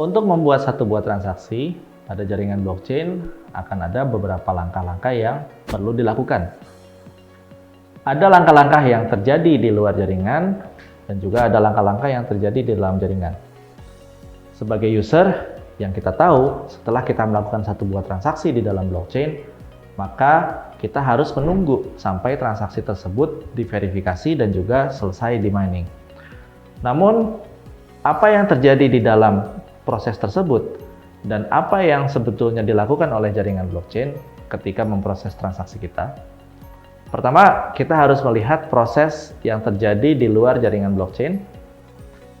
Untuk membuat satu buah transaksi pada jaringan blockchain akan ada beberapa langkah-langkah yang perlu dilakukan. Ada langkah-langkah yang terjadi di luar jaringan dan juga ada langkah-langkah yang terjadi di dalam jaringan. Sebagai user, yang kita tahu setelah kita melakukan satu buah transaksi di dalam blockchain, maka kita harus menunggu sampai transaksi tersebut diverifikasi dan juga selesai di mining. Namun, apa yang terjadi di dalam proses tersebut dan apa yang sebetulnya dilakukan oleh jaringan blockchain ketika memproses transaksi kita? Pertama, kita harus melihat proses yang terjadi di luar jaringan blockchain.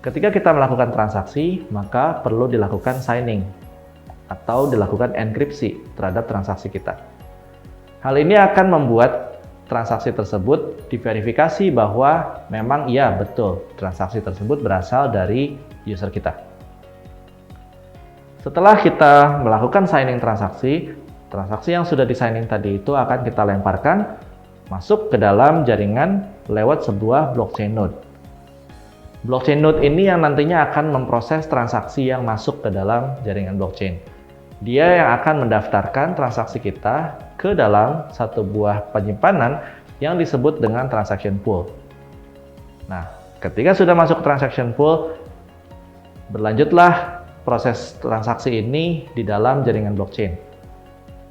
Ketika kita melakukan transaksi, maka perlu dilakukan signing atau dilakukan enkripsi terhadap transaksi kita. Hal ini akan membuat transaksi tersebut diverifikasi bahwa memang iya betul transaksi tersebut berasal dari user kita. Setelah kita melakukan signing transaksi yang sudah di-signing tadi itu akan kita lemparkan masuk ke dalam jaringan lewat sebuah blockchain node. Blockchain node ini yang nantinya akan memproses transaksi yang masuk ke dalam jaringan blockchain. Dia yang akan mendaftarkan transaksi kita ke dalam satu buah penyimpanan yang disebut dengan transaction pool. Nah, ketika sudah masuk ke transaction pool, berlanjutlah proses transaksi ini di dalam jaringan blockchain.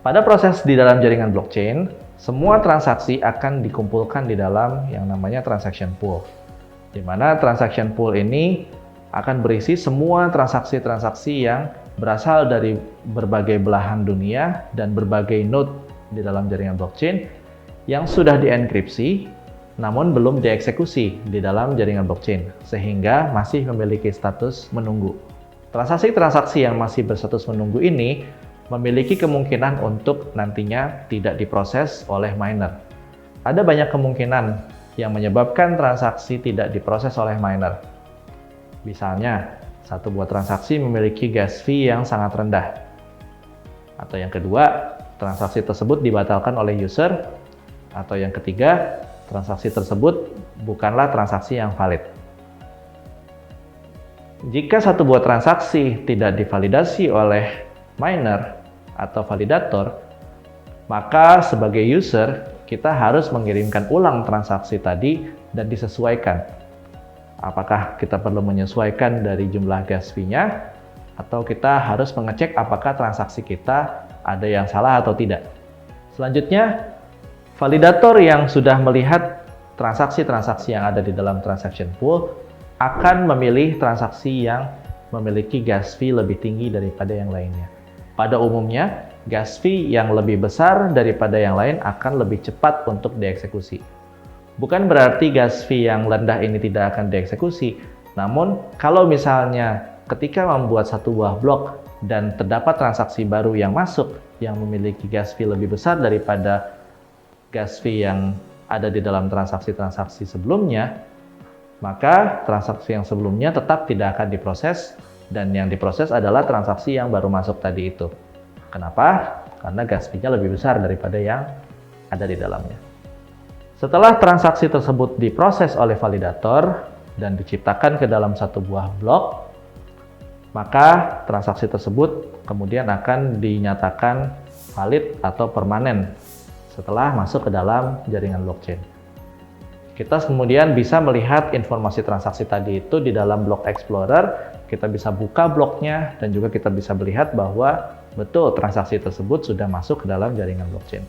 Pada proses di dalam jaringan blockchain, semua transaksi akan dikumpulkan di dalam yang namanya transaction pool. Di mana transaction pool ini akan berisi semua transaksi-transaksi yang berasal dari berbagai belahan dunia dan berbagai node di dalam jaringan blockchain yang sudah dienkripsi namun belum dieksekusi di dalam jaringan blockchain sehingga masih memiliki status menunggu. Transaksi-transaksi yang masih berstatus menunggu ini memiliki kemungkinan untuk nantinya tidak diproses oleh miner. Ada banyak kemungkinan yang menyebabkan transaksi tidak diproses oleh miner. Misalnya, satu buah transaksi memiliki gas fee yang sangat rendah. Atau yang kedua, transaksi tersebut dibatalkan oleh user. Atau yang ketiga, transaksi tersebut bukanlah transaksi yang valid. Jika satu buah transaksi tidak divalidasi oleh miner atau validator, maka sebagai user kita harus mengirimkan ulang transaksi tadi dan disesuaikan. Apakah kita perlu menyesuaikan dari jumlah gas fee-nya atau kita harus mengecek apakah transaksi kita ada yang salah atau tidak. Selanjutnya, validator yang sudah melihat transaksi-transaksi yang ada di dalam transaction pool akan memilih transaksi yang memiliki gas fee lebih tinggi daripada yang lainnya. Pada umumnya, gas fee yang lebih besar daripada yang lain akan lebih cepat untuk dieksekusi. Bukan berarti gas fee yang rendah ini tidak akan dieksekusi, namun kalau misalnya ketika membuat satu buah blok dan terdapat transaksi baru yang masuk yang memiliki gas fee lebih besar daripada gas fee yang ada di dalam transaksi-transaksi sebelumnya, maka transaksi yang sebelumnya tetap tidak akan diproses dan yang diproses adalah transaksi yang baru masuk tadi itu. Kenapa? Karena gas fee-nya lebih besar daripada yang ada di dalamnya. Setelah transaksi tersebut diproses oleh validator dan diciptakan ke dalam satu buah blok, maka transaksi tersebut kemudian akan dinyatakan valid atau permanen setelah masuk ke dalam jaringan blockchain. Kita kemudian bisa melihat informasi transaksi tadi itu di dalam Block Explorer. Kita bisa buka bloknya dan juga kita bisa melihat bahwa betul transaksi tersebut sudah masuk ke dalam jaringan blockchain.